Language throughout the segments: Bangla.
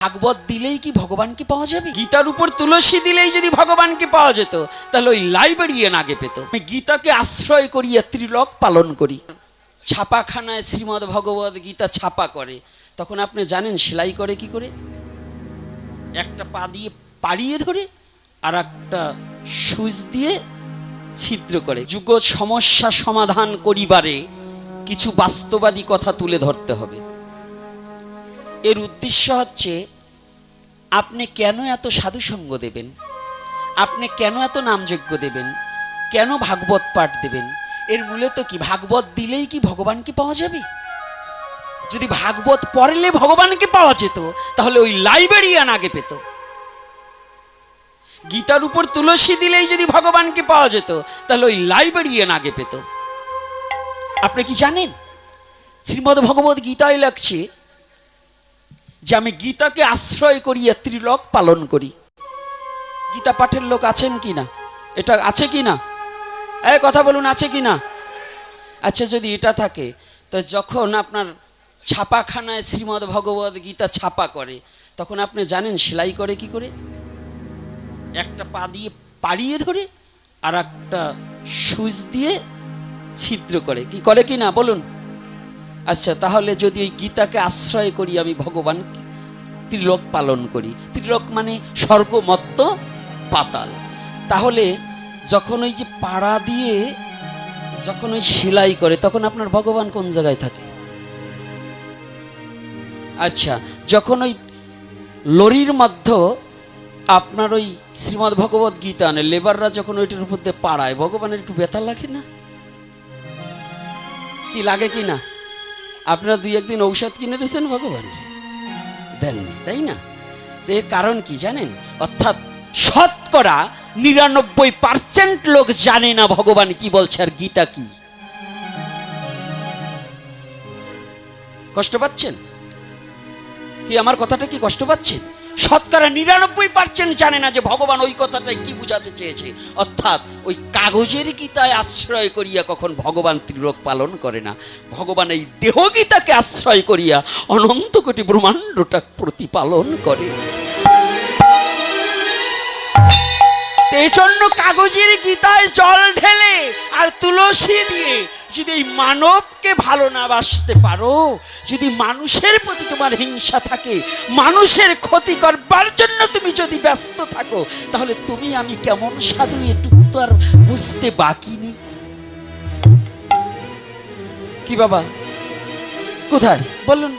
ভাগবত দিলেই কি ভগবানকে পাওয়া যাবে? গীতার উপর তুলসী দিলেই যদি ভগবানকে পাওয়া যেত তাহলে ওই লাইব্রেরিয়ান আগে পেত। আমি গীতাকে আশ্রয় করিয়া ত্রিলোক পালন করি। ছাপাখানায় শ্রীমদ্ ভগবত গীতা ছাপা করে, তখন আপনি জানেন সেলাই করে কি করে? একটা পা দিয়ে পাড়িয়ে ধরে আর একটা সুচ দিয়ে ছিদ্র করে। যুগ সমস্যা সমাধান করিবারে কিছু বাস্তবাদী কথা তুলে ধরতে হবে। এর উদ্দেশ্য হচ্ছে আপনি কেন এত সাধুসঙ্গ দেবেন, আপনি কেন এত নামযজ্ঞ দেবেন, কেন ভাগবত পাঠ দেবেন? এর মূলত কি ভাগবত দিলেই কি ভগবানকে পাওয়া যাবে? যদি ভাগবত পড়লে ভগবানকে পাওয়া যেত তাহলে ওই লাইব্রেরিয়ান আগে পেত। গীতার উপর তুলসী দিলেই যদি ভগবানকে পাওয়া যেত তাহলে ওই লাইব্রেরিয়ান আগে পেত। আপনি কি জানেন শ্রীমদ্ ভগবত গীতায় লাগছে যে আমি গীতাকে আশ্রয় করিয়া ত্রিলোক পালন করি। গীতা পাঠের লোক আছেন কি না? এটা আছে কি না? এই কথা বলুন, আছে কি না? আচ্ছা, যদি এটা থাকে তো যখন আপনার ছাপাখানায় শ্রীমদ্ ভগবত গীতা ছাপা করে তখন আপনি জানেন সেলাই করে কি করে? একটা পা দিয়ে পাড়িয়ে ধরে আর একটা সুচ দিয়ে ছিদ্র করে। কি করে কি না বলুন? আচ্ছা, তাহলে যদি ওই গীতাকে আশ্রয় করি আমি ভগবানকে ত্রিলোক পালন করি, ত্রিলোক মানে স্বর্গ মর্ত্য পাতাল, তাহলে যখন ওই যে পাড়া দিয়ে যখন ওই সেলাই করে তখন আপনার ভগবান কোন জায়গায় থাকে? আচ্ছা, যখন ওই লরির মধ্যে আপনার ওই শ্রীমদ্ ভগবত গীতা আনে, লেবাররা যখন ওইটার উপর দিয়ে পাড়ায় ভগবানের একটু ব্যথা লাগে না? কি লাগে কি না? আপনারা দুই একদিন ঔষধ কিনে দিয়েছেন, ভগবান দেননি, তাই না? এর কারণ কি জানেন? অর্থাৎ শতকরা ৯৯% লোক জানে না ভগবান কি বলছে আর গীতা কি। কষ্ট পাচ্ছেন কি? আমার কথাটা কি কষ্ট পাচ্ছেন? শতকরা ৯৯% জানে না যে ভগবান ওই কথাটাই কি বুঝাতে চেয়েছে। অর্থাৎ ওই কাগজের গীতায় আশ্রয় করিয়া কখন ভগবান ত্রিলোক পালন করে না, ভগবান এই দেহ গীতাকে আশ্রয় করিয়া অনন্ত কোটি ব্রহ্মাণ্ডটা প্রতিপালন করে। এই জন্য কাগজের গীতায় জল ঢেলে আর তুলসী দিয়ে যদি এই মানবকে ভালো না বাসতে পারো, যদি মানুষের প্রতি তোমার হিংসা থাকে, মানুষের ক্ষতি করবার জন্য তুমি যদি ব্যস্ত থাকো, তাহলে তুমি আমি কেমন সাধু এটুকু তো আর বুঝতে বাকি নেই। কি বাবা, কোথায় বলুন?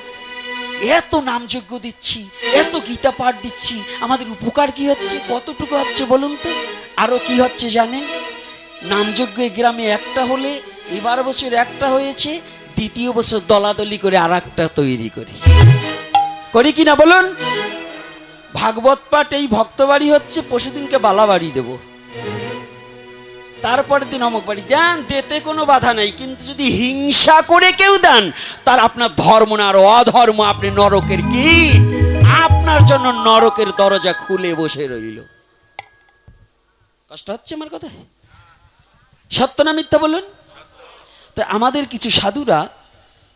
এত নামযজ্ঞ দিচ্ছি, এত গীতা পাঠ দিচ্ছি, আমাদের উপকার কি হচ্ছে? কতটুকু হচ্ছে বলুন তো? আরো কি হচ্ছে জানেন? নামযজ্ঞ গ্রামে একটা হলে এবার বছর একটা হয়েছে, দ্বিতীয় বছর দলাদলি করে আর একটা তৈরি করি কিনা বলুন? ভাগবত পাঠ এই ভক্তবাড়ি হচ্ছে, পরশুদিনকে বালাবাড়ি দেব, তারপরের দিন অমুক বাড়ি দেন, দিতে কোনো বাধা নেই। কিন্তু যদি হিংসা করে কেউ দেন তার আপনার ধর্ম না আর অধর্ম, আপনি নরকের কি, আপনার জন্য নরকের দরজা খুলে বসে রইল। কষ্ট হচ্ছে আমার কথা? সত্য না মিথ্যা বলুন? তা আমাদের কিছু সাধুরা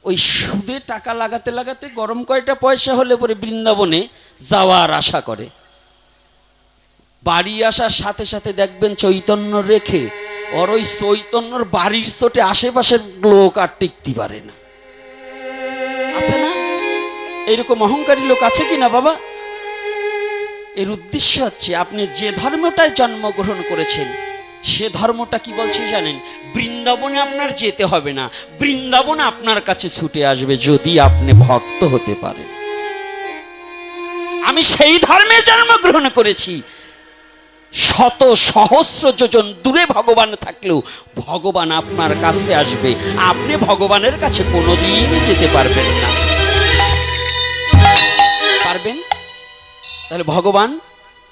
ওই সুদে টাকা লাগাতে লাগাতে গরম কয়টা পয়সা হলে পরে বৃন্দাবনে যাওয়ার আশা করে। বাড়ি আসার সাথে সাথে দেখবেন চৈতন্য রেখে ওর ওই চৈতন্যর বাড়ির চোটে আশেপাশের লোক আর টিকতে পারে না। আছে না এইরকম অহংকারী লোক? আছে কি না বাবা? এর উদ্দেশ্য হচ্ছে আপনি যে ধর্মটায় জন্মগ্রহণ করেছেন সে ধর্মটা কি বলছে জানেন? বৃন্দাবনে আপনার যেতে হবে না, বৃন্দাবন আপনার কাছে ছুটে আসবে যদি আপনি ভক্ত হতে পারেন। আমি সেই ধর্মে জন্মগ্রহণ করেছি, শত সহস্র যোজন দূরে ভগবান থাকলেও ভগবান আপনার কাছে আসবে, আপনি ভগবানের কাছে কোনোদিন যেতে পারবেন না। পারবেন? তাহলে ভগবান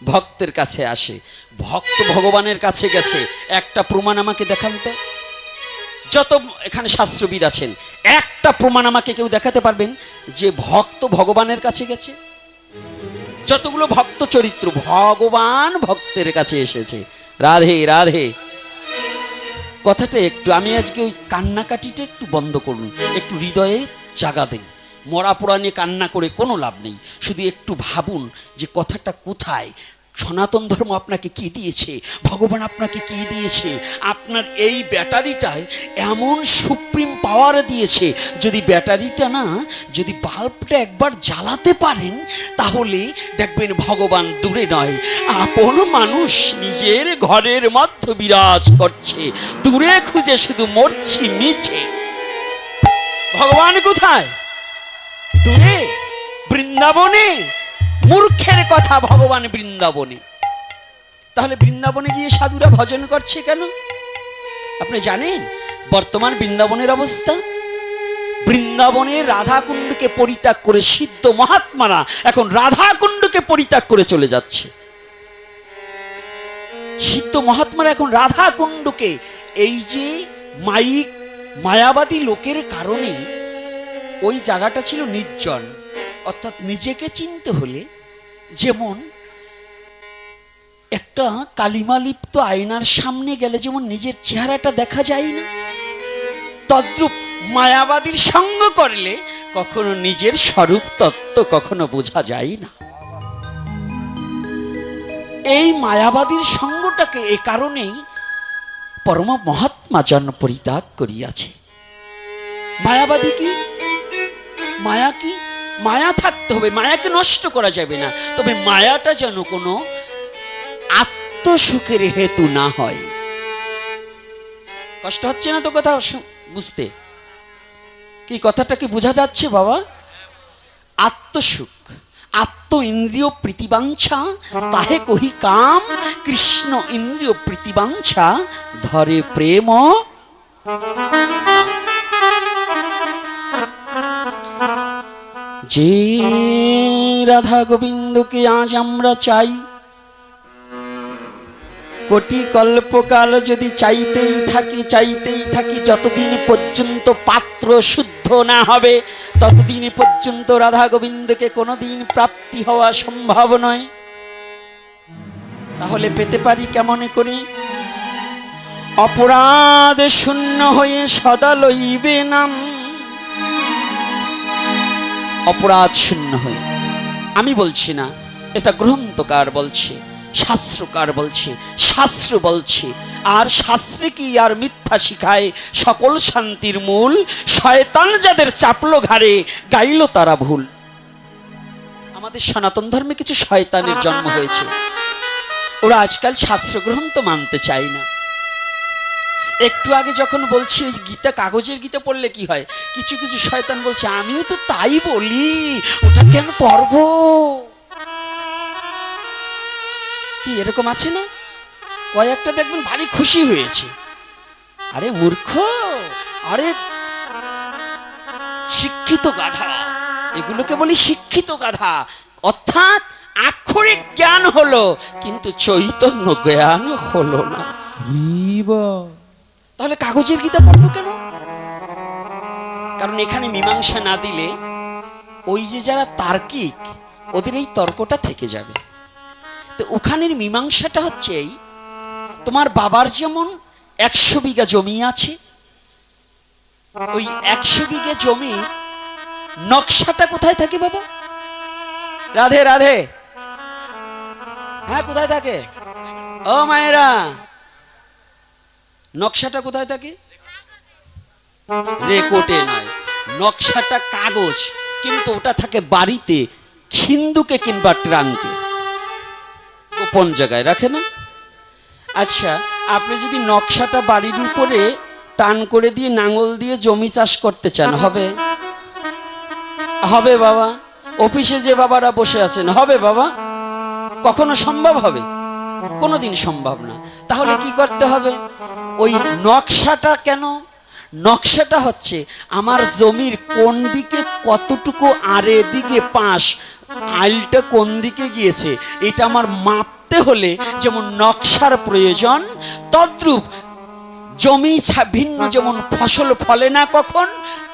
ভক্তের কাছে আসে, ভক্ত ভগবানের কাছে গেছে। একটা প্রমাণ আমাকে দেখান তো, যত এখানে শাস্ত্রবিদ আছেন একটা প্রমাণ আমাকে কেউ দেখাতে পারবেন যে ভক্ত ভগবানের কাছে গেছে? যতগুলো ভক্ত চরিত্র, ভগবান ভক্তের কাছে এসেছে। রাধে রাধে। কথাটা একটু আমি আজকে ওই কান্নাকাটিটা একটু বন্ধ করুন, একটু হৃদয়ে জাগা দেন। মরা পোড়া নিয়ে কান্না করে কোনো লাভ নেই। শুধু একটু ভাবুন যে কথাটা কোথায়। সনাতন ধর্ম আপনাকে কি দিয়েছে, ভগবান আপনাকে কি দিয়েছে। আপনার এই ব্যাটারিটায় এমন সুপ্রিম পাওয়ার দিয়েছে, যদি ব্যাটারিটা না, যদি বাল্বটা একবার জ্বালাতে পারেন, তাহলে দেখবেন ভগবান দূরে নয়, আপন মানুষ নিজের ঘরের মধ্যে বিরাজ করছে। দূরে খুঁজে শুধু মরছি মিছে। ভগবান কোথায়? দূরে, বৃন্দাবনে। মূর্খের কথা, ভগবান বৃন্দাবনে। তাহলে বৃন্দাবনে গিয়ে সাধুরা ভজন করছে কেন? আপনি জানেন বর্তমান বৃন্দাবনের অবস্থা? বৃন্দাবনের রাধাকুণ্ডকে পরিত্যাগ করে সিদ্ধ মহাত্মারা এখন রাধাকুণ্ডকে পরিত্যাগ করে চলে যাচ্ছে। সিদ্ধ মহাত্মারা এখন রাধাকুণ্ডকে, এই যে মায়াবাদী লোকের কারণে ওই জায়গাটা ছিল নির্জন। অর্থাৎ নিজেকে চিনতে হলে যেমন একটা কালিমালিপ্ত আয়নার সামনে গেলে যেমন নিজের চেহারাটা দেখা যায় না, তদ্রূপ মায়াবাদীর সঙ্গ করলে কখনো নিজের স্বরূপ তত্ত্ব কখনো বোঝা যায় না। এই মায়াবাদীর সঙ্গটাকে এ কারণেই পরম মহাত্মা জন পরিত্যাগ করিয়াছে। মায়াবাদী কি? মায়া কি? মায়া থাকতে হবে, মায়াকে নষ্ট করা যাবে না, তবে মায়াটা যেন কোনো আত্মসুখের হেতু না হয়। কষ্ট হচ্ছে না তো কথা বুঝতে? কি কথাটা কি বোঝা যাচ্ছে বাবা? আত্মসুখ, আত্ম ইন্দ্রিয় প্রীতিবাঞ্ছা তাহে কহি কাম, কৃষ্ণ ইন্দ্রিয় প্রীতিবাঞ্ছা ধরে প্রেম। যে রাধা গোবিন্দকে আজ আমরা চাই, কোটি কল্পকাল যদি চাইতেই থাকি, যতদিন পর্যন্ত পাত্র শুদ্ধ না হবে ততদিন পর্যন্ত রাধা গোবিন্দকে কোনোদিন প্রাপ্তি হওয়া সম্ভব নয়। তাহলে পেতে পারি কেমনে করে? অপরাধ শূন্য হয়ে সদা লইবে নাম। অপরাধ শূন্য হয়ে, আমি বলছি না, এটা গ্রন্থকার বলছে, শাস্ত্রকার বলছে, শাস্ত্র বলছে। আর শাস্ত্রে কি আর মিথ্যা শিখায়? সকল শান্তির মূল শয়তান যাদের চাপলো ঘাড়ে, গাইল তারা ভুল। আমাদের সনাতন ধর্মে কিছু শয়তানের জন্ম হয়েছে, ওরা আজকাল শাস্ত্র গ্রন্থ মানতে চায় না। একটু আগে যখন বলছি ওই গীতা, কাগজের গীতা পড়লে কি হয়, কিছু কিছু শয়তান বলছে আমিও তো তাই বলি, ওটা কেন পড়ব? কি এরকম আছে না? কয়েকটা দেখবেন ভারী খুশি হয়েছে। আরে মূর্খ, আরে শিক্ষিত গাধা, এগুলোকে বলি শিক্ষিত গাধা। অর্থাৎ আক্ষরিক জ্ঞান হলো কিন্তু চৈতন্য জ্ঞান হলো না। তাহলে কাগজের গীতা পড়বো কেন? কারণ এখানে মীমাংসা না দিলে ওই যে যারা তার্কিক, ওদের এই তর্কটা থেকে যাবে। তো ওখানের মীমাংসাটা হচ্ছে এই, তোমার বাবার যেমন 100 বিঘা জমি আছে, ওই 100 বিঘা জমি নকশাটা কোথায় থাকে বাবা? রাধে রাধে, হ্যাঁ কোথায় থাকে? ও মায়েরা, নকশাটা কোথায় থাকে? রেকর্ডে নয়, নকশাটা কাগজ, কিন্তু ওটা থাকে বাড়িতে, সিন্ধুকে কিংবা ট্রাঙ্কে, গোপন জায়গায় রাখে না। আচ্ছা, আপনি যদি নকশাটা বাড়ির উপরে টান করে দিয়ে নাঙল দিয়ে জমি চাষ করতে চান, হবে? হবে বাবা? অফিসে যে বাবারা বসে আছেন, হবে বাবা? কখনো সম্ভব হবে? কোনোদিন সম্ভব না। তাহলে কি করতে হবে? ওই নকশাটা কেন? নকশাটা হচ্ছে আমার জমির কোন দিকে কতটুকু, আর এদিকে পাশ, আইলটা কোন দিকে গিয়েছে, এটা আমার মাপতে হলে যেমন নকশার প্রয়োজন, তদ্রূপ জমি ভিন্ন যেমন ফসল ফলে না কখন,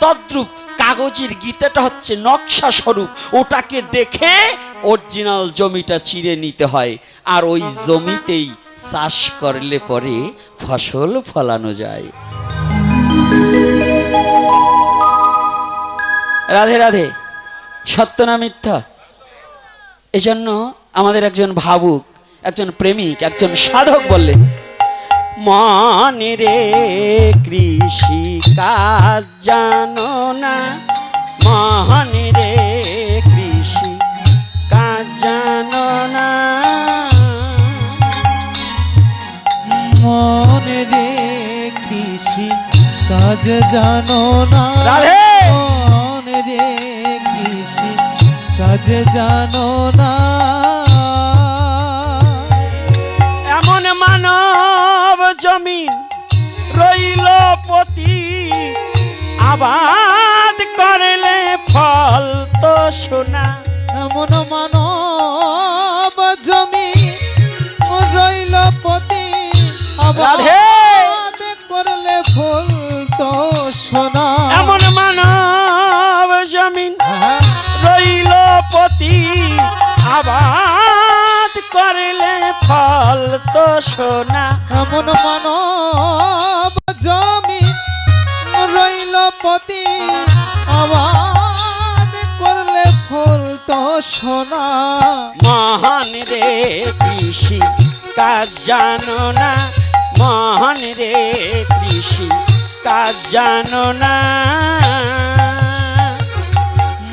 তদ্রূপ কাগজের গীতাটা হচ্ছে নকশা স্বরূপ। ওটাকে দেখে অরিজিনাল জমিটা চিরে নিতে হয়, আর ওই জমিতেই চাষ করলে পরে ফসল ফলানো যায়। রাধে রাধে। সত্য না মিথ্যা? এজন্য আমাদের একজন ভাবুক, একজন প্রেমিক, একজন সাধক বললেন, মনে রে কৃষি কাজ জানো না, মনে রে কৃষি কাজ জানো না, মনে রে কৃষি কাজ জানো না, রাধে। মনে রে কৃষি কাজ জানো না, এমন মানব জমিন রইল পতি, আবাদ করলে ফল তো সোনা। এমন মানব জমি রইল পতি, রাধে। আবাদ করলে ফুল তো সোনা। এমন মানব জমিন রইল পতি, আবাদ করলে ফল তো সোনা। এমন মানব জমি রইল পতি, আবাদ করলে ফুল তো সোনা। মহান রে কৃষি কাজ জানো না, মহান রে কৃষি কাজ জানো না,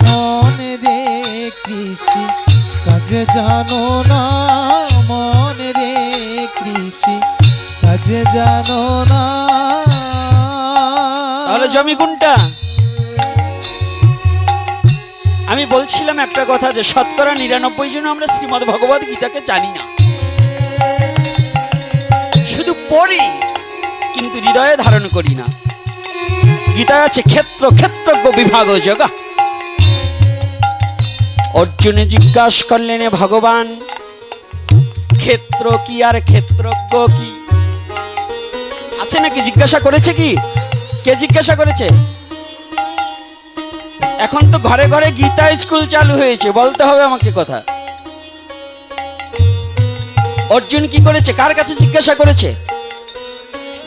মনে রে কৃষি কাজ জানো না, মনে রে কৃষি কাজ জানো না। তাহলে জমি কোনটা? আমি বলছিলাম একটা কথা, যে শতকরা 99 জন আমরা শ্রীমদ্ ভগবদ গীতাকে জানি না, শুধু পড়ি কিন্তু হৃদয়ে ধারণ করি না। গীতায় আছে ক্ষেত্র ক্ষেত্রজ্ঞ বিভাগ জগা। অর্জুনে জিজ্ঞাসা করলেন, ভগবান ক্ষেত্র কি আর ক্ষেত্রজ্ঞ কি আছে নাকি? জিজ্ঞাসা করেছে কি? কে জিজ্ঞাসা করেছে? এখন তো ঘরে ঘরে গীতা স্কুল চালু হয়েছে, বলতে হবে আমাকে কথা। অর্জুন কি করেছে? কার কাছে জিজ্ঞাসা করেছে?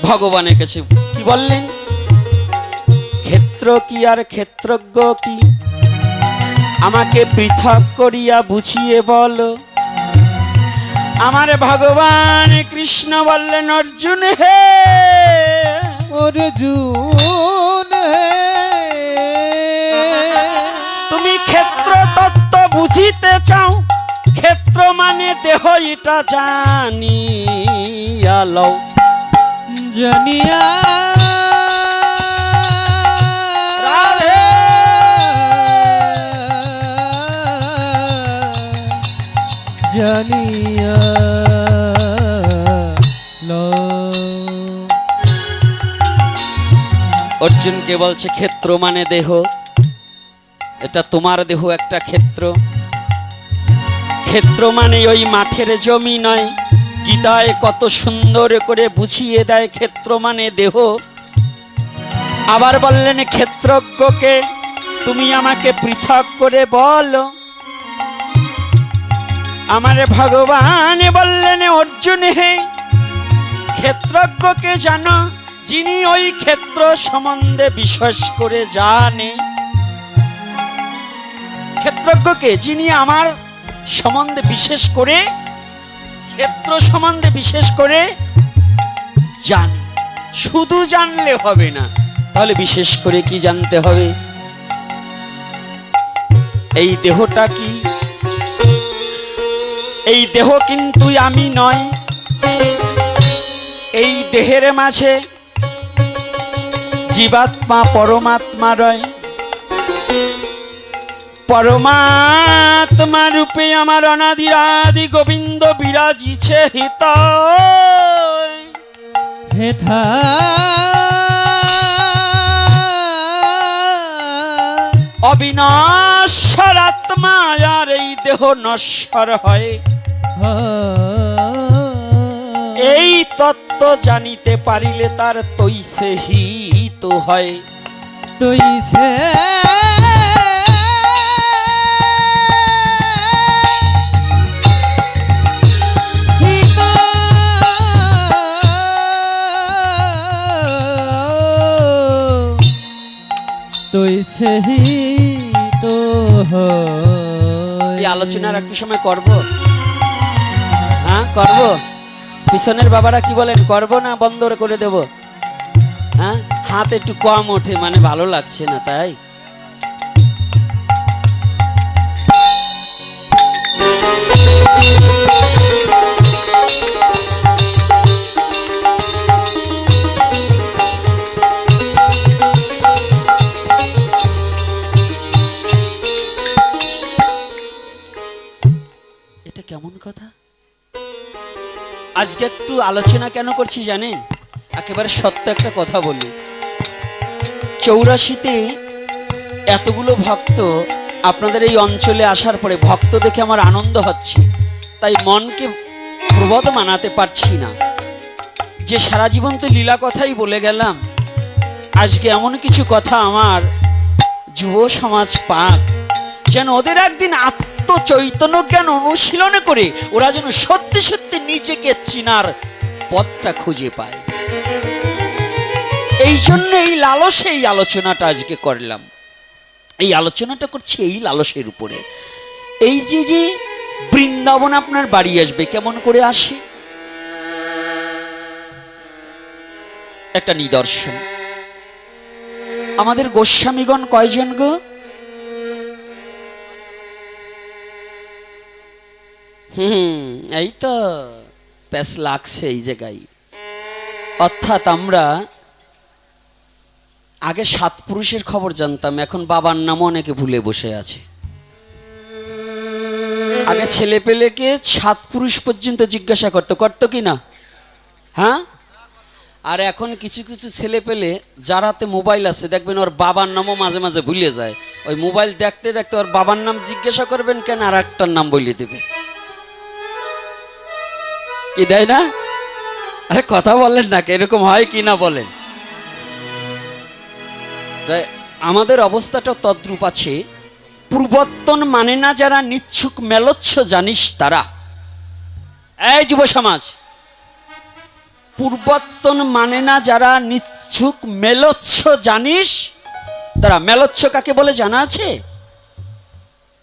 ভগবানের কাছে। কি বললেন? ক্ষেত্র কি আর ক্ষেত্রজ্ঞ কি, আমাকে পৃথক করিয়া বুঝিয়ে বলো। আমার ভগবান কৃষ্ণ বললেন, অর্জুন হে, অর্জুন হে, তুমি ক্ষেত্র তত্ত্ব বুঝিতে চাও, ক্ষেত্র মানে দেহ, এটা জানিয়া লও। জানিয়া রাধে। জানিয়া লো। অর্জুনকে বলছে ক্ষেত্র মানে দেহ, এটা তোমার দেহ একটা ক্ষেত্র। ক্ষেত্র মানে ওই মাঠের জমি নয়। গীতায় কত সুন্দর করে বুঝিয়ে দেয় ক্ষেত্র মানে দেহ। আবার বললেন, ক্ষেত্রজ্ঞকে তুমি আমাকে পৃথক করে বলো। আমার ভগবান বললেন, অর্জুন হে, ক্ষেত্রজ্ঞকে জানো, যিনি ওই ক্ষেত্র সম্বন্ধে বিশেষ করে জানে। ক্ষেত্রজ্ঞকে, যিনি আমার সম্বন্ধে বিশেষ করে, ক্ষেত্র সম্বন্ধে বিশেষ করে জানে। শুধু জানলে হবে না, তাহলে বিশেষ করে কি জানতে হবে? এই দেহটা কি? এই দেহ কিন্তু আমি নয়। এই দেহের মাঝে জীবাত্মা পরমাত্মা রয়। পরমাত্মা রূপে আমার অনাদিরাদি গোবিন্দ বিরাজিছে হিত হেথা অবিনশ্বর আত্মা, আর এই দেহ নশ্বর হয়। এই তত্ত্ব জানিতে পারিলে তার তৈসে হিত হয়। তৈছে তৈছে এই আলোচনার একটু সময় করব, হ্যাঁ করব। পিছনের বাবারা কি বলেন, করব না বন্ধ করে দেব? হ্যাঁ, হাত একটু কম ওঠে, মানে ভালো লাগছে না তাই। এটা কেমন কথা? আজকে একটু আলোচনা কেন করছি জানেন? একেবারে সত্য একটা কথা বলি। 84তে এতগুলো ভক্ত আপনাদের এই অঞ্চলে আসার পরে ভক্ত দেখে আমার আনন্দ হচ্ছে, তাই মনকে প্রবোধ মানাতে পারছি না যে সারা জীবন তো লীলা কথাই বলে গেলাম। আজকে এমন কিছু কথা আমার যুব সমাজ পাক, যেন ওদের একদিন আত্মচৈতন্য জ্ঞান অনুশীলন করে ওরা যেন সত্যি সত্যি নিজেকে চিনার পথটা খুঁজে পায়। এই জন্য এই লালসে এই আলোচনাটা আজকে করলাম। এই আলোচনাটা করছি এই লালসের উপরে। এই যে যে বৃন্দাবন আপনার বাড়ি আসবে, কেমন করে আসে? একটা নিদর্শন। আমাদের গোস্বামীগণ কয়জন গো? এই তো প্যাস লাগছে এই জায়গায়। অর্থাৎ আমরা আগে 7 পুরুষের খবর জানতাম, এখন বাবার নামও অনেকে ভুলে বসে আছে। আগে ছেলে পেলেকে 7 পুরুষ পর্যন্ত জিজ্ঞাসা করতো কি না? হ্যাঁ, আর এখন কিছু কিছু ছেলে পেলে যারাতে মোবাইল আছে দেখবেন ওর বাবার নামও মাঝে মাঝে ভুলে যায়। ওই মোবাইল দেখতে দেখতে ওর বাবার নাম জিজ্ঞাসা করবেন কেন, আর একটার নাম বলে দেবে। কি দেয় না? আরে কথা বলেন না, এরকম হয় কি না বলেন? আমাদের অবস্থাটা তদ্রূপ আছে। পূর্বত্তন মানে না যারা নিচ্ছুক মেলচ্ছ জানিস তারা। এই যুব সমাজ, পূর্বত্তন মানে না যারা নিচ্ছুক মেলচ্ছ জানিস তারা। মেলচ্ছ কাকে বলে জানা আছে?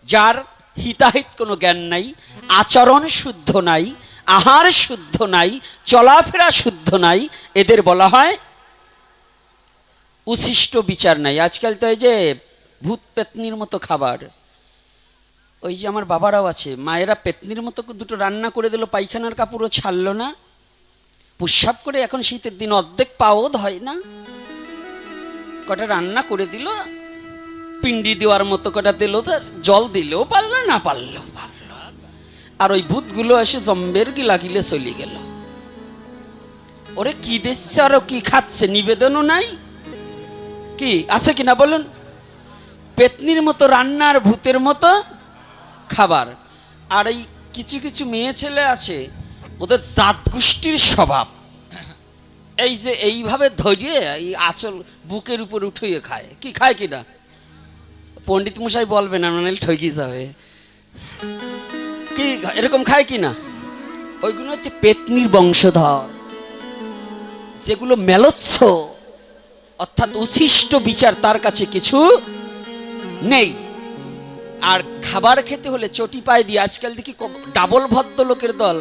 যার হিতাহিত কোনো জ্ঞান নাই, আচরণ শুদ্ধ নাই, আহার শুদ্ধ নাই, চলাফেরা শুদ্ধ নাই, এদের বলা হয় উচ্ছিষ্ট বিচার নাই। আজকাল তো এই যে ভূত পেতনির মতো খাবার, ওই যে আমার বাবারাও আছে, মায়েরা পেতনির মতো দুটো রান্না করে দিল, পায়খানার কাপড়ও ছাড়লো না, পুষ্পাপ করে এখন শীতের দিন অর্ধেক পাও হয় না, কটা রান্না করে দিল, পিন্ডি দেওয়ার মতো কটা দিল, তার জল দিলেও পারলো না, পারলেও পারলো। আর ওই ভূতগুলো এসে জম্বের গিলা গিলে চলে গেল। ওরে কি দিচ্ছে আর কি খাচ্ছে, নিবেদনও নাই, কি আছে কিনা বলুন? পেতনির মতো রান্নার, ভূতের মতো খাবার। আর এই কিছু কিছু মেয়ে ছেলে আছে, ওদের জাত গোষ্ঠীর স্বভাব, এই যে এইভাবে ধরিয়ে এই আঁচল বুকের উপর উঠিয়ে খায়। কি খায় কিনা পণ্ডিত মশাই বলবেন, মানে ঠকি যাবে। কি এরকম খায় কিনা? ওইগুলো হচ্ছে পেতনির বংশধর, যেগুলো মেলচ্ছ, অর্থাৎ উচ্ছিষ্ট বিচার তার কাছে কিছু নেই। আর খাবার খেতে হলে চটি পায়ে দিয়ে, আজকাল দেখি ডাবল ভদ্র লোকের দল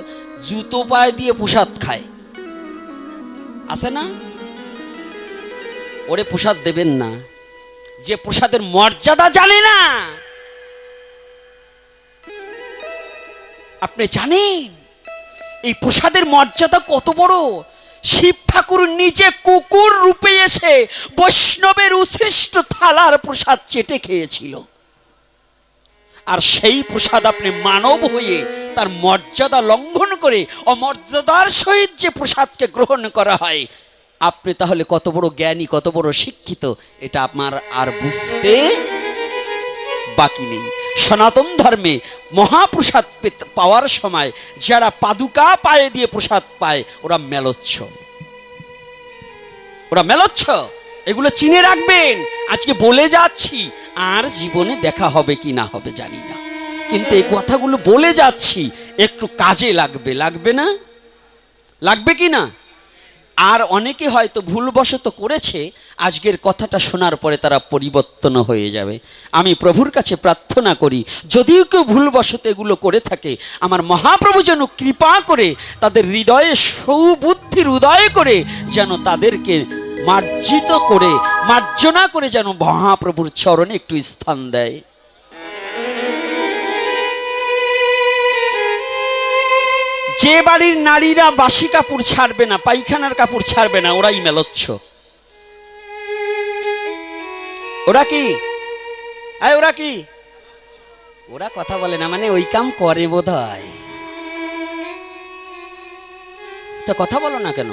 জুতো পায়ে দিয়ে প্রসাদ খায়, আছে না? ওরে প্রসাদ দেবেন না, যে প্রসাদের মর্যাদা জানে না। আপনি জানেন এই প্রসাদের মর্যাদা কত বড়? শিব ঠাকুর নিজে কুকুর রূপে এসে বৈষ্ণবের উৎসৃষ্ট থালার প্রসাদ চেটে খেয়েছিল। আর সেই প্রসাদ আপনি মানব হয়ে তার মর্যাদা লঙ্ঘন করে অমর্যাদার সহিত যে প্রসাদকে গ্রহণ করা হয়, আপনি তাহলে কত বড় জ্ঞানী, কত বড় শিক্ষিত, এটা আমার আর বুঝতে বাকি নেই। সনাতন ধর্মে মহাপ্রসাদ পাওয়ার সময় যারা পাদুকা পায়ে দিয়ে প্রসাদ পায়, ওরা মেলচ্ছ, ওরা মেলচ্ছ। এগুলো চিনে রাখবেন। আজকে বলে যাচ্ছি, আর জীবনে দেখা হবে কি না হবে জানি না, কিন্তু এই কথাগুলো বলে যাচ্ছি, একটু কাজে লাগবে, লাগবে না? লাগবে কি না? আর অনেকে হয়তো ভুলবশত করেছে, আজকের কথাটা শোনার পরে তারা পরিবর্তন হয়ে যাবে। আমি প্রভুর কাছে প্রার্থনা করি, যদিও কেউ ভুলবশত এগুলো করে থাকে, আমার মহাপ্রভু যেন কৃপা করে তাদের হৃদয়ে সৌবুদ্ধির উদয় করে যেন তাদেরকে মার্জিত করে, মার্জনা করে যেন মহাপ্রভুর চরণে একটু স্থান দেয়। যে বাড়ির নারীরা বাসি কাপড় ছাড়বে না, পায়খানার কাপড় ছাড়বে না, ওরাই মেলচ্ছ। ওরা কি ওরা কি ওরা কথা বলে না, মানে ওই কাম করে বোধ হয়। তা কথা বলো না কেন?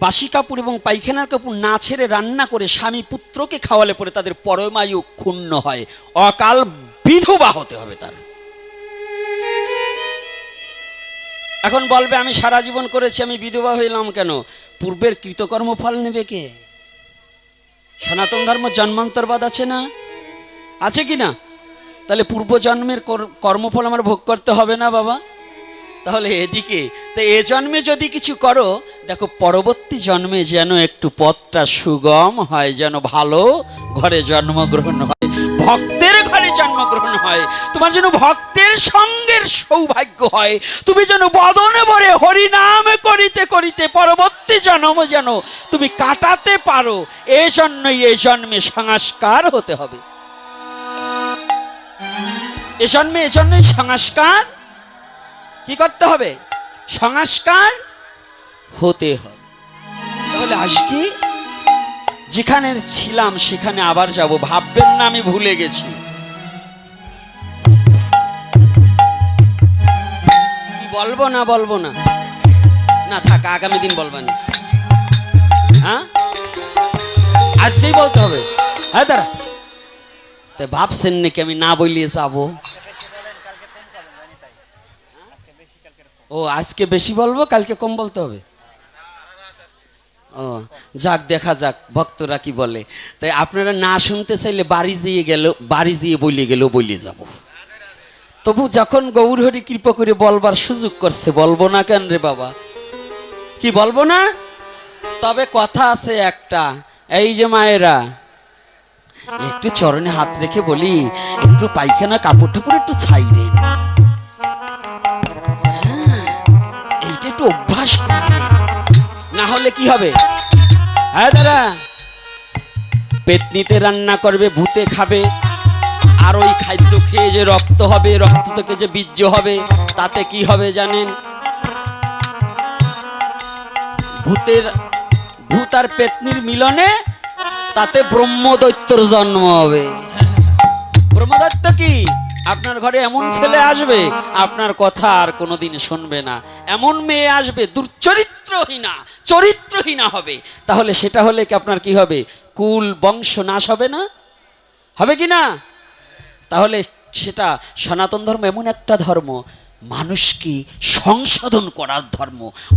বাসি কাপড় এবং পায়খানার কাপড় না ছেড়ে রান্না করে স্বামী পুত্রকে খাওয়ালে পরে তাদের পরমায়ু ক্ষুণ্ণ হয়, অকাল বিধবা হতে হবে তার। এখন বলবে আমি সারা জীবন করেছি, আমি বিধবা হইলাম কেন? পূর্বের কৃতকর্ম ফল নেবে কে? সনাতন ধর্ম জন্মান্তরবাদ আছে না? আছে কি না? তাহলে পূর্বজন্মের কর্মফল আমার ভোগ করতে হবে না বাবা? তাহলে এদিকে তো এ জন্মে যদি কিছু করো, দেখো পরবর্তী জন্মে যেন একটু পথটা সুগম হয়, যেন ভালো ঘরে জন্মগ্রহণ হয়, ভক্তের ঘরে জন্মগ্রহণ হয়, তোমার যেন ভক্তের সঙ্গের সৌভাগ্য হয়, তুমি যেন বদনে ভরে হরিনাম করিতে করিতে পরবর্তী জন্ম যেন তুমি কাটাতে পারো। এই জন্যই এই জন্মে সংস্কার হতে হবে। এজন্যই সংস্কার কি করতে হবে? সংস্কার হতে হবে। তাহলে আজকে যেখানে ছিলাম সেখানে আবার যাব, ভাববেন না আমি ভুলে গেছি। কি বলবো না বলবো না? না থাক, আগামী দিন বলবেন। হ্যাঁ, আজকেই বলতে হবে। হ্যাঁ দাঁড়া, তাই ভাবছেন নাকি আমি না বলিয়ে যাবো? ও আজকে বেশি বলবো, কালকে কম বলতে হবে। ও যাক, দেখা যাক ভক্তরা কি বলে। তাই আপনারা না শুনতে চাইলে বাড়ি যেয়ে বলে যাব। তবু যখন গৌরহরি কৃপা করে বলবার সুযোগ করছে, বলবো না কেন রে বাবা? কি বলবো না? তবে কথা আছে একটা, এই যে মায়েরা একটু চরণে হাত রেখে বলি, একটু পায়খানা কাপড় টাপড় একটু ছাইরেন, একটু অভ্যাস করে, না হলে কি হবে? হ্যাঁ দাদা, পেতনিতে রান্না করবে, ভূতে খাবে, আর ওই খাদ্য খেয়ে যে রক্ত হবে, রক্ত থেকে যে বীর্য হবে, তাতে কি হবে জানেন? ভূত আর পেতনির মিলনে তাতে ব্রহ্মদৈত্যর জন্ম হবে। ব্রহ্মদৈত্য কি? আপনার ঘরে এমন ছেলে আসবে আপনার কথা আর কোনোদিন শুনবে না, এমন মেয়ে আসবে চরিত্রহীনা হবে। তাহলে সেটা হলে কি আপনার কি হবে? কুল বংশ নাশ হবে না? হবে কি না? তাহলে সেটা সনাতন ধর্ম এমন একটা ধর্ম, মানুষকে সংশোধন করার ধর্ম,